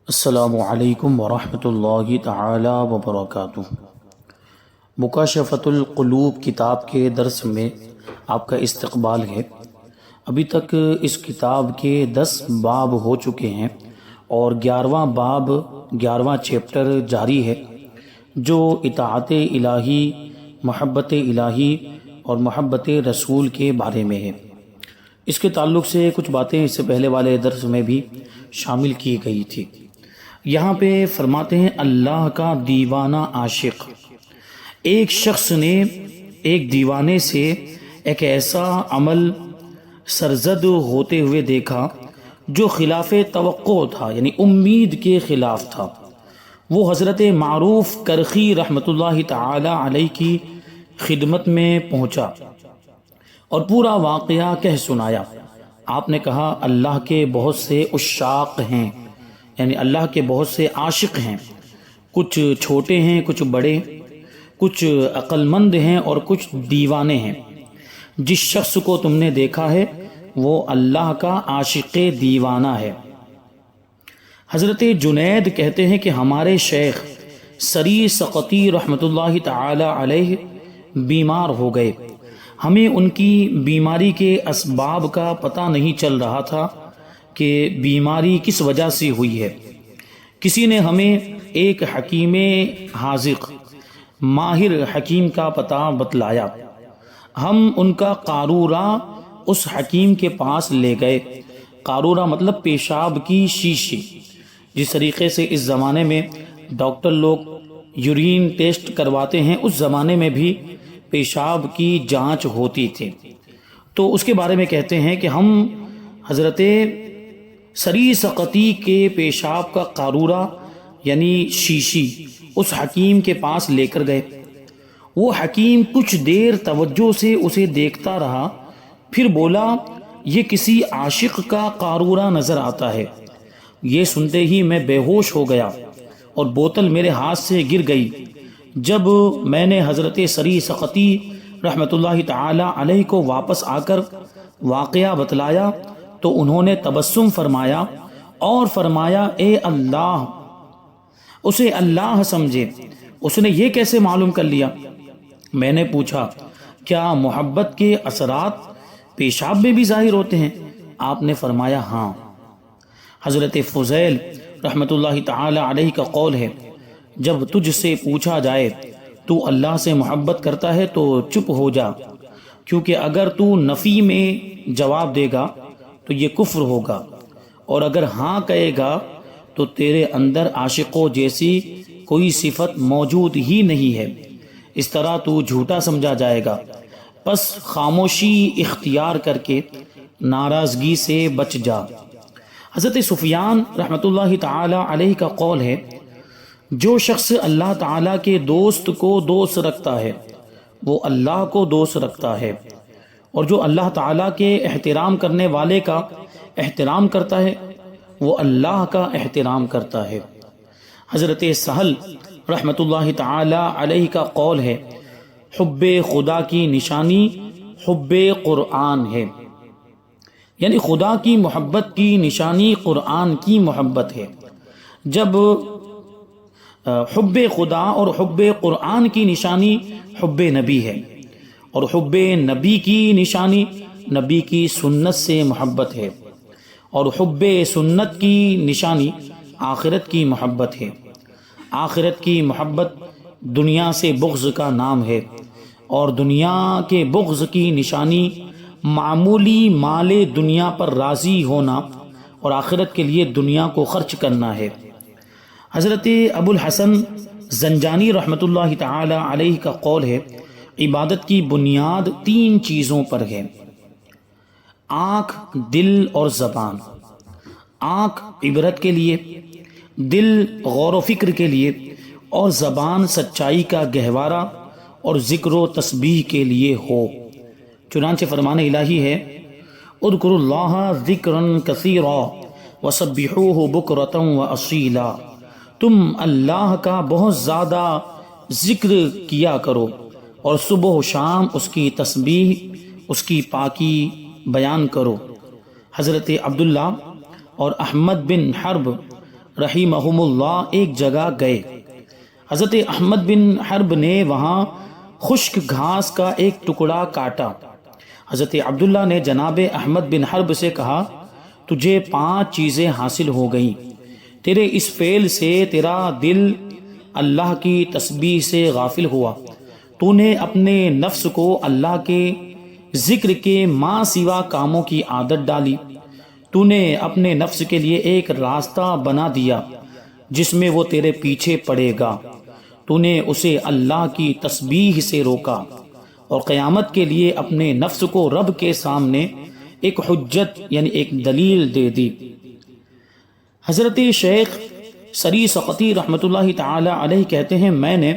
السلام علیکم ورحمۃ اللہ تعالی وبرکاتہ۔ مکاشفۃ القلوب کتاب کے درس میں آپ کا استقبال ہے۔ ابھی تک اس کتاب کے 10 باب ہو چکے ہیں اور 11واں باب 11واں چیپٹر جاری ہے، جو اطاعت الہی، محبت الہی اور محبت رسول کے بارے میں ہے۔ اس کے تعلق سے کچھ باتیں اس سے پہلے والے درس میں بھی شامل کی گئی تھی۔ یہاں پہ فرماتے ہیں اللہ کا دیوانہ عاشق۔ ایک شخص نے ایک دیوانے سے ایک ایسا عمل سرزد ہوتے ہوئے دیکھا جو خلاف توقع تھا، یعنی امید کے خلاف تھا۔ وہ حضرت معروف کرخی رحمۃ اللہ تعالی علیہ کی خدمت میں پہنچا اور پورا واقعہ کہہ سنایا۔ آپ نے کہا اللہ کے بہت سے عشاق ہیں، یعنی اللہ کے بہت سے عاشق ہیں، کچھ چھوٹے ہیں، کچھ بڑے، کچھ عقل مند ہیں اور کچھ دیوانے ہیں۔ جس شخص کو تم نے دیکھا ہے وہ اللہ کا عاشق دیوانہ ہے۔ حضرت جنید کہتے ہیں کہ ہمارے شیخ سری سقطی رحمۃ اللہ تعالی علیہ بیمار ہو گئے۔ ہمیں ان کی بیماری کے اسباب کا پتہ نہیں چل رہا تھا کہ بیماری کس وجہ سے ہوئی ہے۔ کسی نے ہمیں ایک حکیم حاذق، ماہر حکیم کا پتہ بتلایا۔ ہم ان کا قارورہ اس حکیم کے پاس لے گئے۔ قارورہ مطلب پیشاب کی شیشی۔ جس طریقے سے اس زمانے میں ڈاکٹر لوگ یورین ٹیسٹ کرواتے ہیں، اس زمانے میں بھی پیشاب کی جانچ ہوتی تھی۔ تو اس کے بارے میں کہتے ہیں کہ ہم حضرت سری سقطی کے پیشاب کا قارورہ یعنی شیشی اس حکیم کے پاس لے کر گئے۔ وہ حکیم کچھ دیر توجہ سے اسے دیکھتا رہا، پھر بولا یہ کسی عاشق کا قارورہ نظر آتا ہے۔ یہ سنتے ہی میں بے ہوش ہو گیا اور بوتل میرے ہاتھ سے گر گئی۔ جب میں نے حضرت سری سقطی رحمۃ اللہ تعالی علیہ کو واپس آ کر واقعہ بتلایا تو انہوں نے تبسم فرمایا اور فرمایا اے اللہ، اسے اللہ سمجھے، اس نے یہ کیسے معلوم کر لیا؟ میں نے پوچھا کیا محبت کے اثرات پیشاب میں بھی ظاہر ہوتے ہیں؟ آپ نے فرمایا ہاں۔ حضرت فضیل رحمۃ اللہ تعالی علیہ کا قول ہے جب تجھ سے پوچھا جائے تو اللہ سے محبت کرتا ہے تو چپ ہو جا، کیونکہ اگر تو نفی میں جواب دے گا تو یہ کفر ہوگا، اور اگر ہاں کہے گا تو تیرے اندر عاشقوں جیسی کوئی صفت موجود ہی نہیں ہے، اس طرح تو جھوٹا سمجھا جائے گا۔ پس خاموشی اختیار کر کے ناراضگی سے بچ جا۔ حضرت سفیان رحمۃ اللہ تعالی علیہ کا قول ہے جو شخص اللہ تعالیٰ کے دوست کو دوست رکھتا ہے وہ اللہ کو دوست رکھتا ہے، اور جو اللہ تعالیٰ کے احترام کرنے والے کا احترام کرتا ہے وہ اللہ کا احترام کرتا ہے۔ حضرت سہل رحمۃ اللہ تعالی علیہ کا قول ہے حب خدا کی نشانی حب قرآن ہے، یعنی خدا کی محبت کی نشانی قرآن کی محبت ہے۔ جب حب خدا اور حب قرآن کی نشانی حب نبی ہے، اور حب نبی کی نشانی نبی کی سنت سے محبت ہے، اور حب سنت کی نشانی آخرت کی محبت ہے۔ آخرت کی محبت دنیا سے بغض کا نام ہے، اور دنیا کے بغض کی نشانی معمولی مال دنیا پر راضی ہونا اور آخرت کے لیے دنیا کو خرچ کرنا ہے۔ حضرت ابو الحسن زنجانی رحمۃ اللہ تعالی علیہ کا قول ہے عبادت کی بنیاد 3 چیزوں پر ہے: آنکھ، دل اور زبان۔ آنکھ عبرت کے لیے، دل غور و فکر کے لیے، اور زبان سچائی کا گہوارہ اور ذکر و تسبیح کے لیے ہو۔ چنانچہ فرمان الہی ہے اذکروا اللہ ذکرا کثیرا وسبحوہ بکرۃ واصیلا، تم اللہ کا بہت زیادہ ذکر کیا کرو اور صبح و شام اس کی تسبیح، اس کی پاکی بیان کرو۔ حضرت عبداللہ اور احمد بن حرب رحمہم اللہ ایک جگہ گئے۔ حضرت احمد بن حرب نے وہاں خشک گھاس کا ایک ٹکڑا کاٹا۔ حضرت عبداللہ نے جناب احمد بن حرب سے کہا تجھے 5 چیزیں حاصل ہو گئیں، تیرے اس فعل سے تیرا دل اللہ کی تسبیح سے غافل ہوا، تو نے اپنے نفس کو اللہ کے ذکر کے ماں سوا کاموں کی عادت ڈالی، تو نے اپنے نفس کے لیے ایک راستہ بنا دیا جس میں وہ تیرے پیچھے پڑے گا، تو نے اسے اللہ کی تسبیح سے روکا اور قیامت کے لیے اپنے نفس کو رب کے سامنے ایک حجت یعنی ایک دلیل دے دی۔ حضرت شیخ سری سقطی رحمۃ اللہ تعالی علیہ کہتے ہیں میں نے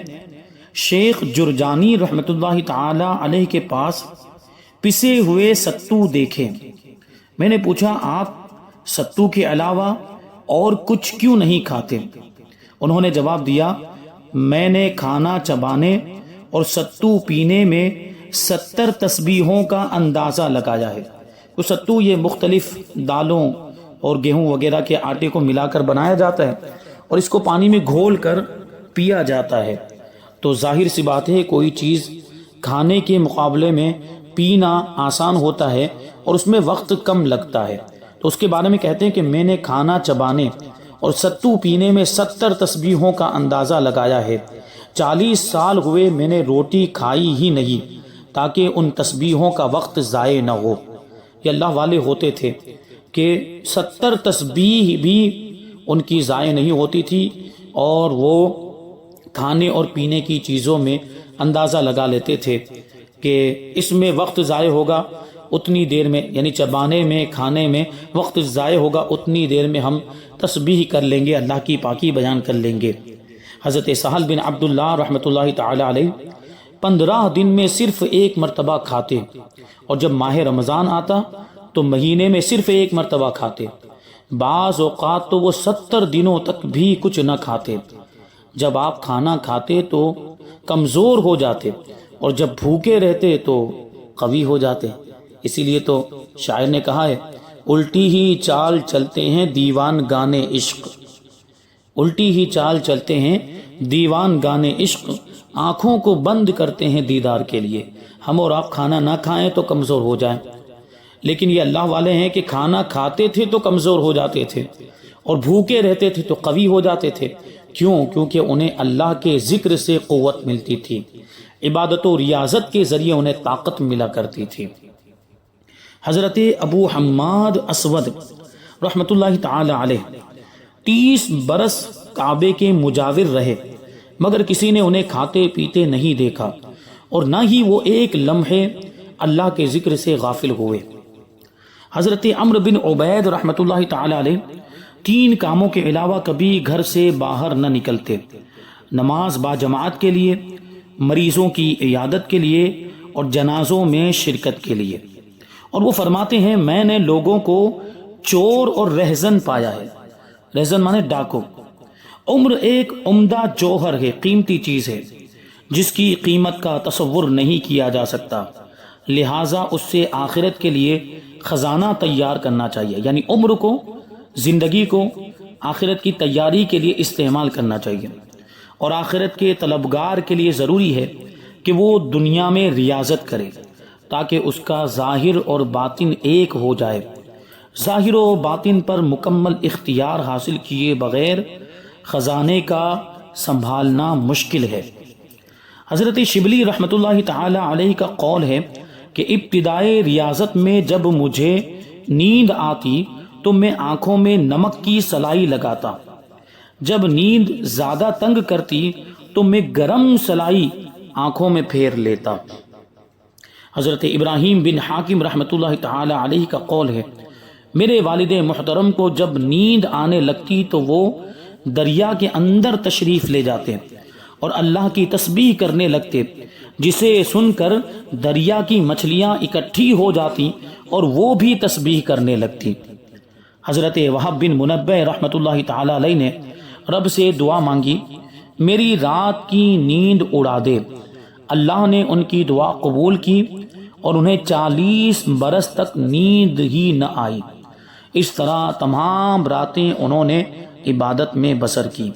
شیخ جرجانی رحمۃ اللہ تعالی علیہ کے پاس پسے ہوئے ستو دیکھے۔ میں نے پوچھا آپ ستو کے علاوہ اور کچھ کیوں نہیں کھاتے؟ انہوں نے جواب دیا میں نے کھانا چبانے اور ستو پینے میں 70 تسبیحوں کا اندازہ لگایا ہے۔ تو ستو یہ مختلف دالوں اور گیہوں وغیرہ کے آٹے کو ملا کر بنایا جاتا ہے اور اس کو پانی میں گھول کر پیا جاتا ہے۔ تو ظاہر سی بات ہے کوئی چیز کھانے کے مقابلے میں پینا آسان ہوتا ہے اور اس میں وقت کم لگتا ہے، تو اس کے بارے میں کہتے ہیں کہ میں نے کھانا چبانے اور ستو پینے میں 70 تسبیحوں کا اندازہ لگایا ہے۔ 40 سال ہوئے میں نے روٹی کھائی ہی نہیں تاکہ ان تسبیحوں کا وقت ضائع نہ ہو۔ یہ اللہ والے ہوتے تھے کہ 70 تسبیح بھی ان کی ضائع نہیں ہوتی تھی اور وہ کھانے اور پینے کی چیزوں میں اندازہ لگا لیتے تھے کہ اس میں وقت ضائع ہوگا اتنی دیر میں، یعنی چبانے میں کھانے میں وقت ضائع ہوگا اتنی دیر میں ہم تسبیح کر لیں گے، اللہ کی پاکی بیان کر لیں گے۔ حضرت سہل بن عبداللہ رحمۃ اللہ تعالی علیہ 15 دن میں صرف 1 مرتبہ کھاتے اور جب ماہ رمضان آتا تو مہینے میں صرف 1 مرتبہ کھاتے۔ بعض اوقات تو وہ 70 دنوں تک بھی کچھ نہ کھاتے۔ جب آپ کھانا کھاتے تو کمزور ہو جاتے اور جب بھوکے رہتے تو قوی ہو جاتے۔ اسی لیے تو شاعر نے کہا ہے الٹی ہی چال چلتے ہیں دیوان گانے عشق، الٹی ہی چال چلتے ہیں دیوان گانے عشق، آنکھوں کو بند کرتے ہیں دیدار کے لیے۔ ہم اور آپ کھانا نہ کھائیں تو کمزور ہو جائیں، لیکن یہ اللہ والے ہیں کہ کھانا کھاتے تھے تو کمزور ہو جاتے تھے اور بھوکے رہتے تھے تو قوی ہو جاتے تھے۔ کیوں؟ کیونکہ انہیں اللہ کے ذکر سے قوت ملتی تھی، عبادت و ریاضت کے ذریعے انہیں طاقت ملا کرتی تھی۔ حضرت ابو حماد اسود رحمۃ اللہ تعالی علیہ 30 برس کعبے کے مجاور رہے مگر کسی نے انہیں کھاتے پیتے نہیں دیکھا اور نہ ہی وہ ایک لمحے اللہ کے ذکر سے غافل ہوئے۔ حضرت عمرو بن عبید رحمۃ اللہ تعالی علیہ 3 کاموں کے علاوہ کبھی گھر سے باہر نہ نکلتے، نماز با جماعت کے لیے، مریضوں کی عیادت کے لیے اور جنازوں میں شرکت کے لیے۔ اور وہ فرماتے ہیں میں نے لوگوں کو چور اور رہزن پایا ہے۔ رہزن مانے ڈاکو۔ عمر ایک عمدہ جوہر ہے، قیمتی چیز ہے جس کی قیمت کا تصور نہیں کیا جا سکتا، لہٰذا اس سے آخرت کے لیے خزانہ تیار کرنا چاہیے، یعنی عمر کو، زندگی کو آخرت کی تیاری کے لیے استعمال کرنا چاہیے۔ اور آخرت کے طلبگار کے لیے ضروری ہے کہ وہ دنیا میں ریاضت کرے تاکہ اس کا ظاہر اور باطن ایک ہو جائے۔ ظاہر و باطن پر مکمل اختیار حاصل کیے بغیر خزانے کا سنبھالنا مشکل ہے۔ حضرت شبلی رحمۃ اللہ تعالی علیہ کا قول ہے کہ ابتدائے ریاضت میں جب مجھے نیند آتی تو میں آنکھوں میں نمک کی سلائی لگاتا، جب نیند زیادہ تنگ کرتی تو میں گرم سلائی آنکھوں میں پھیر لیتا۔ حضرت ابراہیم بن حاکم رحمۃ اللہ تعالی علیہ کا قول ہے میرے والد محترم کو جب نیند آنے لگتی تو وہ دریا کے اندر تشریف لے جاتے اور اللہ کی تسبیح کرنے لگتے، جسے سن کر دریا کی مچھلیاں اکٹھی ہو جاتی اور وہ بھی تسبیح کرنے لگتی۔ حضرت وہب بن منبہ رحمۃ اللہ تعالی علیہ نے رب سے دعا مانگی میری رات کی نیند اڑا دے۔ اللہ نے ان کی دعا قبول کی اور انہیں 40 برس تک نیند ہی نہ آئی۔ اس طرح تمام راتیں انہوں نے عبادت میں بسر کی۔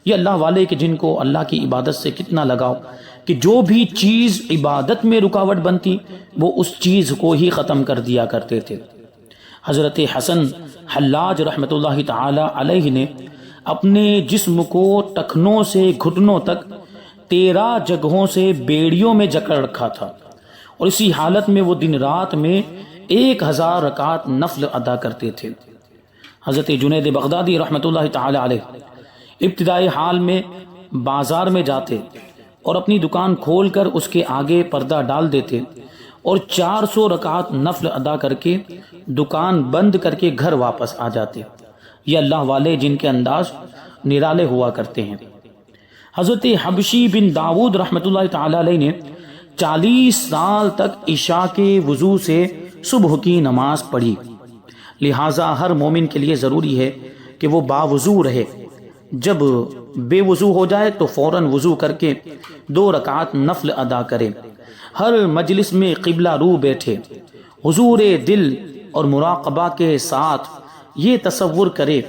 یہ اللہ والے کہ جن کو اللہ کی عبادت سے کتنا لگاؤ کہ جو بھی چیز عبادت میں رکاوٹ بنتی وہ اس چیز کو ہی ختم کر دیا کرتے تھے۔ حضرت حسن حلاج رحمۃ اللہ تعالی علیہ نے اپنے جسم کو ٹخنوں سے گھٹنوں تک 13 جگہوں سے بیڑیوں میں جکڑ رکھا تھا، اور اسی حالت میں وہ دن رات میں 1000 رکعت نفل ادا کرتے تھے۔ حضرت جنید بغدادی رحمۃ اللہ تعالی علیہ ابتدائی حال میں بازار میں جاتے اور اپنی دکان کھول کر اس کے آگے پردہ ڈال دیتے اور 400 رکعت نفل ادا کر کے دکان بند کر کے گھر واپس آ جاتے۔ یہ اللہ والے جن کے انداز نرالے ہوا کرتے ہیں۔ حضرت حبشی بن داود رحمۃ اللہ تعالی علیہ نے 40 سال تک عشاء کے وضو سے صبح کی نماز پڑھی، لہٰذا ہر مومن کے لیے ضروری ہے کہ وہ باوضو رہے۔ جب بے وضو ہو جائے تو فوراً وضو کر کے 2 رکعت نفل ادا کرے، ہر مجلس میں قبلہ رو بیٹھے، حضور دل اور مراقبہ کے ساتھ یہ تصور کرے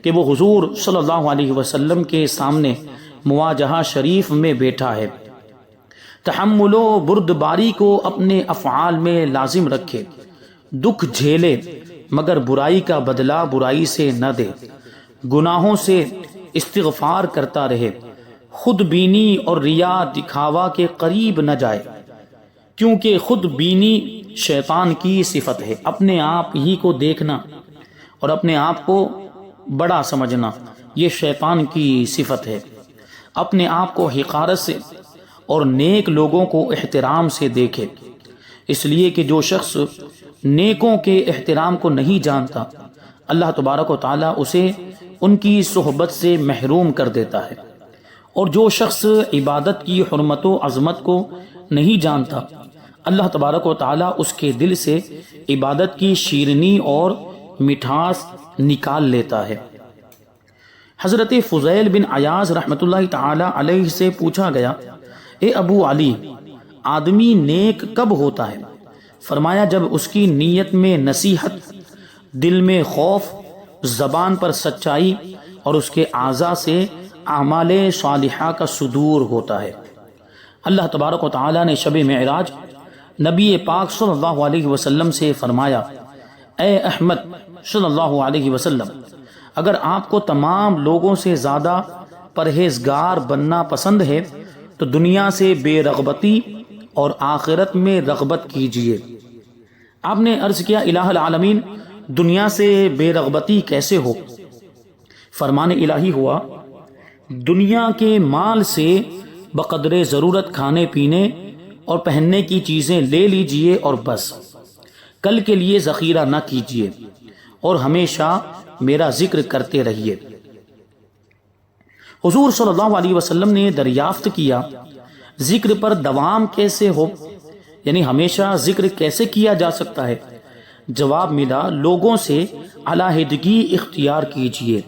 کہ وہ حضور صلی اللہ علیہ وسلم کے سامنے مواجہہ شریف میں بیٹھا ہے۔ تحمل و بردباری کو اپنے افعال میں لازم رکھے، دکھ جھیلے مگر برائی کا بدلہ برائی سے نہ دے، گناہوں سے استغفار کرتا رہے، خود بینی اور ریا دکھاوا کے قریب نہ جائے، کیونکہ خود بینی شیطان کی صفت ہے۔ اپنے آپ ہی کو دیکھنا اور اپنے آپ کو بڑا سمجھنا یہ شیطان کی صفت ہے۔ اپنے آپ کو حقارت سے اور نیک لوگوں کو احترام سے دیکھے، اس لیے کہ جو شخص نیکوں کے احترام کو نہیں جانتا اللہ تبارک و تعالیٰ اسے ان کی صحبت سے محروم کر دیتا ہے، اور جو شخص عبادت کی حرمت و عظمت کو نہیں جانتا اللہ تبارک و تعالیٰ اس کے دل سے عبادت کی شیرینی اور مٹھاس نکال لیتا ہے۔ حضرت فضیل بن عیاض رحمۃ اللہ تعالی علیہ سے پوچھا گیا، اے ابو علی، آدمی نیک کب ہوتا ہے؟ فرمایا جب اس کی نیت میں نصیحت، دل میں خوف، زبان پر سچائی اور اس کے اعضاء سے اعمال صالحہ کا صدور ہوتا ہے۔ اللہ تبارک و تعالی نے شب معراج نبی پاک صلی اللہ علیہ وسلم سے فرمایا، اے احمد صلی اللہ علیہ وسلم، اگر آپ کو تمام لوگوں سے زیادہ پرہیزگار بننا پسند ہے تو دنیا سے بے رغبتی اور آخرت میں رغبت کیجیے۔ آپ نے عرض کیا، الہ العالمین، دنیا سے بے رغبتی کیسے ہو؟ فرمان الہی ہوا، دنیا کے مال سے بقدر ضرورت کھانے پینے اور پہننے کی چیزیں لے لیجئے اور بس، کل کے لیے ذخیرہ نہ کیجیے اور ہمیشہ میرا ذکر کرتے رہیے۔ حضور صلی اللہ علیہ وسلم نے دریافت کیا، ذکر پر دوام کیسے ہو، یعنی ہمیشہ ذکر کیسے کیا جا سکتا ہے؟ جواب ملا، لوگوں سے علیحدگی اختیار کیجیے،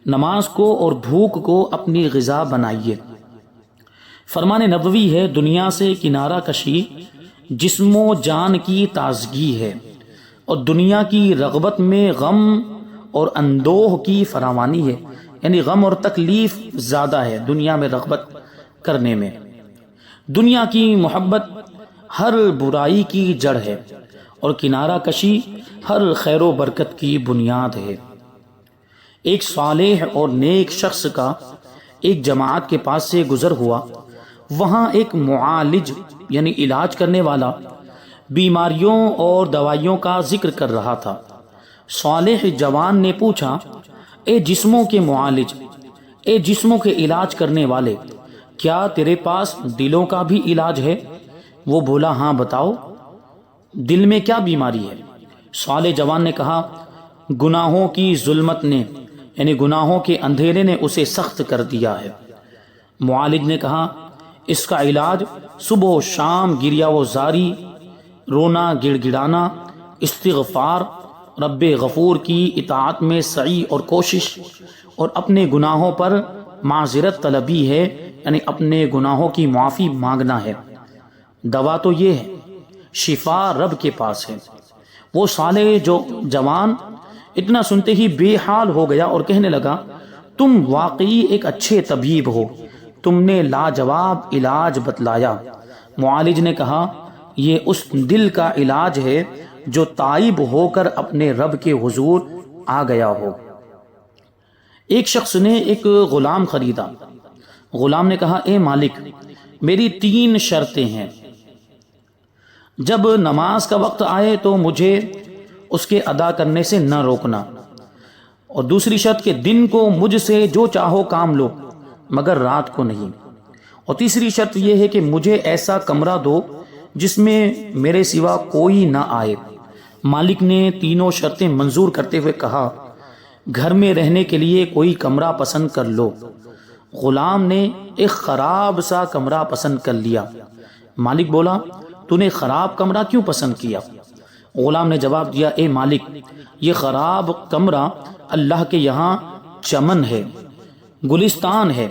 نماز کو اور بھوک کو اپنی غذا بنائیے۔ فرمان نبوی ہے، دنیا سے کنارہ کشی جسم و جان کی تازگی ہے، اور دنیا کی رغبت میں غم اور اندوہ کی فراوانی ہے، یعنی غم اور تکلیف زیادہ ہے دنیا میں رغبت کرنے میں۔ دنیا کی محبت ہر برائی کی جڑ ہے اور کنارہ کشی ہر خیر و برکت کی بنیاد ہے۔ ایک صالح اور نیک شخص کا ایک جماعت کے پاس سے گزر ہوا، وہاں ایک معالج یعنی علاج کرنے والا بیماریوں اور دوائیوں کا ذکر کر رہا تھا۔ صالح جوان نے پوچھا، اے جسموں کے معالج، اے جسموں کے علاج کرنے والے، کیا تیرے پاس دلوں کا بھی علاج ہے؟ وہ بولا، ہاں بتاؤ، دل میں کیا بیماری ہے؟ صالح جوان نے کہا، گناہوں کی ظلمت نے یعنی گناہوں کے اندھیرے نے اسے سخت کر دیا ہے۔ معالج نے کہا، اس کا علاج صبح و شام گریہ و زاری، رونا گڑ گڑانا، استغفار، رب غفور کی اطاعت میں سعی اور کوشش، اور اپنے گناہوں پر معذرت طلبی ہے، یعنی اپنے گناہوں کی معافی مانگنا ہے۔ دوا تو یہ ہے، شفا رب کے پاس ہے۔ وہ صالح جو جوان اتنا سنتے ہی بے حال ہو گیا اور کہنے لگا تم واقعی ایک اچھے طبیب ہو، تم نے لاجواب علاج بتلایا۔ معالج نے کہا یہ اس دل کا علاج ہے جو تائب ہو کر اپنے رب کے حضور آ گیا ہو۔ ایک شخص نے ایک غلام خریدا۔ غلام نے کہا اے مالک، میری 3 شرطیں ہیں، جب نماز کا وقت آئے تو مجھے اس کے ادا کرنے سے نہ روکنا، اور دوسری شرط کہ دن کو مجھ سے جو چاہو کام لو مگر رات کو نہیں، اور تیسری شرط یہ ہے کہ مجھے ایسا کمرہ دو جس میں میرے سوا کوئی نہ آئے۔ مالک نے تینوں شرطیں منظور کرتے ہوئے کہا گھر میں رہنے کے لیے کوئی کمرہ پسند کر لو۔ غلام نے ایک خراب سا کمرہ پسند کر لیا۔ مالک بولا تو نے خراب کمرہ کیوں پسند کیا؟ غلام نے جواب دیا اے مالک، یہ خراب کمرہ اللہ کے یہاں چمن ہے، گلستان ہے،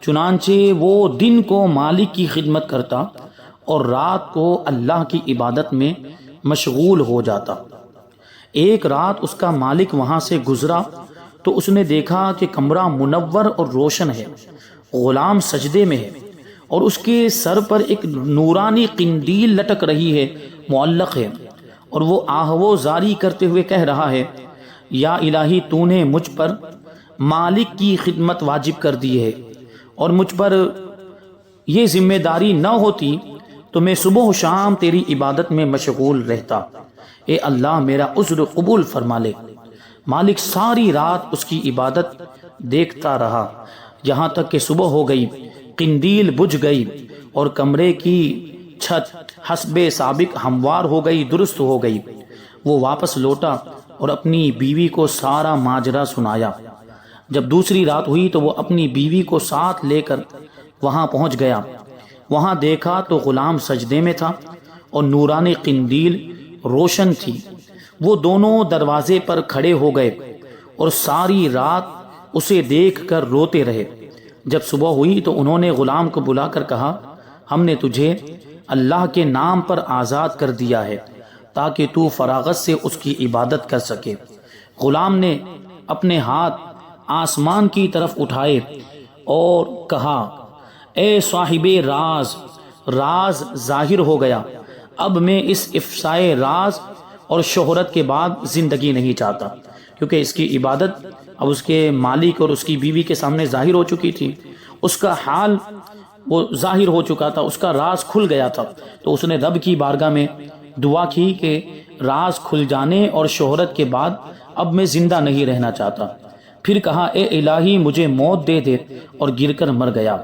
چنانچہ وہ دن کو مالک کی خدمت کرتا اور رات کو اللہ کی عبادت میں مشغول ہو جاتا۔ ایک رات اس کا مالک وہاں سے گزرا تو اس نے دیکھا کہ کمرہ منور اور روشن ہے، غلام سجدے میں ہے اور اس کے سر پر ایک نورانی قندیل لٹک رہی ہے، معلق ہے، اور وہ آہو زاری کرتے ہوئے کہہ رہا ہے یا الہی تو نے مجھ پر مالک کی خدمت واجب کر دی ہے، اور مجھ پر یہ ذمہ داری نہ ہوتی تو میں صبح و شام تیری عبادت میں مشغول رہتا، اے اللہ میرا عذر قبول فرما لے۔ مالک ساری رات اس کی عبادت دیکھتا رہا یہاں تک کہ صبح ہو گئی، قندیل بجھ گئی اور کمرے کی چھت حسب سابق ہموار ہو گئی، درست ہو گئی۔ وہ واپس لوٹا اور اپنی بیوی کو سارا ماجرا سنایا۔ جب دوسری رات ہوئی تو وہ اپنی بیوی کو ساتھ لے کر وہاں پہنچ گیا۔ وہاں دیکھا تو غلام سجدے میں تھا اور نورانی قندیل روشن تھی۔ وہ دونوں دروازے پر کھڑے ہو گئے اور ساری رات اسے دیکھ کر روتے رہے۔ جب صبح ہوئی تو انہوں نے غلام کو بلا کر کہا ہم نے تجھے اللہ کے نام پر آزاد کر دیا ہے تاکہ تو فراغت سے اس کی عبادت کر سکے۔ غلام نے اپنے ہاتھ آسمان کی طرف اٹھائے اور کہا اے صاحب راز، راز ظاہر ہو گیا، اب میں اس افشائے راز اور شہرت کے بعد زندگی نہیں چاہتا، کیونکہ اس کی عبادت اب اس کے مالک اور اس کی بیوی کے سامنے ظاہر ہو چکی تھی، اس کا حال وہ ظاہر ہو چکا تھا، اس کا راز کھل گیا تھا۔ تو اس نے رب کی بارگاہ میں دعا کی کہ راز کھل جانے اور شہرت کے بعد اب میں زندہ نہیں رہنا چاہتا۔ پھر کہا اے الہی مجھے موت دے دے، اور گر کر مر گیا۔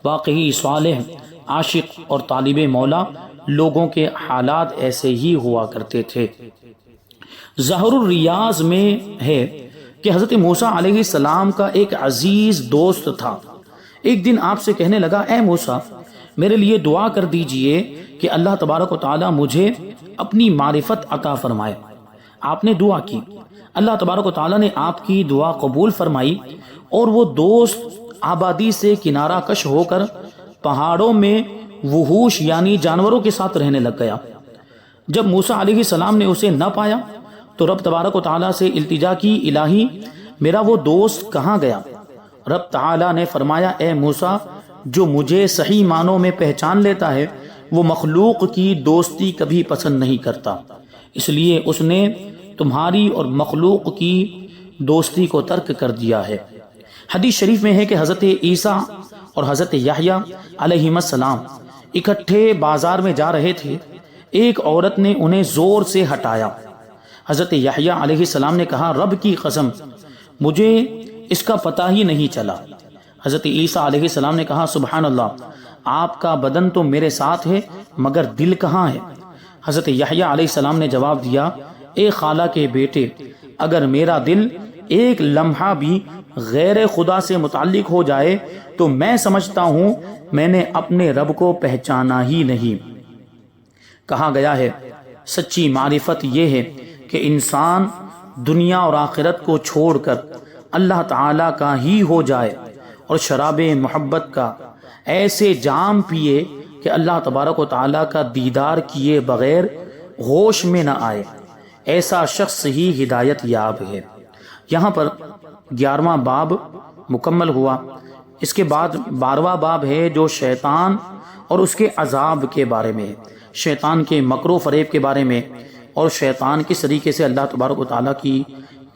واقعی صالح، عاشق اور طالب مولا لوگوں کے حالات ایسے ہی ہوا کرتے تھے۔ ظہر الریاض میں ہے کہ حضرت موسیٰ علیہ السلام کا ایک عزیز دوست تھا۔ ایک دن آپ سے کہنے لگا اے موسیٰ، میرے لیے دعا کر دیجئے کہ اللہ تبارک و تعالی مجھے اپنی معرفت عطا فرمائے۔ آپ نے دعا کی، اللہ تبارک و تعالی نے آپ کی دعا قبول فرمائی، اور وہ دوست آبادی سے کنارہ کش ہو کر پہاڑوں میں وحوش یعنی جانوروں کے ساتھ رہنے لگ گیا۔ جب موسیٰ علیہ السلام نے اسے نہ پایا تو رب تبارک و تعالی سے التجا کی الہی میرا وہ دوست کہاں گیا؟ رب تعالی نے فرمایا اے موسیٰ، جو مجھے صحیح معنوں میں پہچان لیتا ہے وہ مخلوق کی دوستی کبھی پسند نہیں کرتا، اس لیے اس نے تمہاری اور مخلوق کی دوستی کو ترک کر دیا ہے۔ حدیث شریف میں ہے کہ حضرت عیسیٰ اور حضرت یحییٰ علیہم السلام اکٹھے بازار میں جا رہے تھے، ایک عورت نے انہیں زور سے ہٹایا۔ حضرت یحییٰ علیہ السلام نے کہا رب کی قسم مجھے اس کا پتہ ہی نہیں چلا۔ حضرت عیسیٰ علیہ السلام نے کہا سبحان اللہ، آپ کا بدن تو میرے ساتھ ہے مگر دل کہاں ہے؟ حضرت یحییٰ علیہ السلام نے جواب دیا اے خالہ کے بیٹے، اگر میرا دل ایک لمحہ بھی غیر خدا سے متعلق ہو جائے تو میں سمجھتا ہوں میں نے اپنے رب کو پہچانا ہی نہیں۔ کہا گیا ہے سچی معرفت یہ ہے کہ انسان دنیا اور آخرت کو چھوڑ کر اللہ تعالی کا ہی ہو جائے اور شراب محبت کا ایسے جام پیے کہ اللہ تبارک و تعالی کا دیدار کیے بغیر ہوش میں نہ آئے۔ ایسا شخص ہی ہدایت یاب ہے۔ یہاں پر 11واں باب مکمل ہوا۔ اس کے بعد 12واں باب ہے جو شیطان اور اس کے عذاب کے بارے میں ہے، شیطان کے مکر و فریب کے بارے میں، اور شیطان کس طریقے سے اللہ تبارک و تعالیٰ کی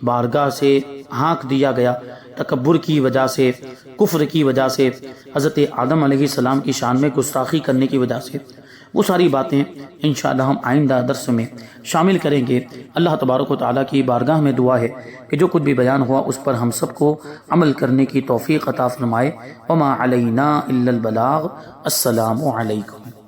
بارگاہ سے ہانک دیا گیا، تکبر کی وجہ سے، کفر کی وجہ سے، حضرت آدم علیہ السلام کی شان میں گستاخی کرنے کی وجہ سے۔ وہ ساری باتیں انشاءاللہ ہم آئندہ درس میں شامل کریں گے۔ اللہ تبارک و تعالیٰ کی بارگاہ میں دعا ہے کہ جو کچھ بھی بیان ہوا اس پر ہم سب کو عمل کرنے کی توفیق عطا فرمائے۔ وما علینا الا البلاغ۔ السلام علیکم۔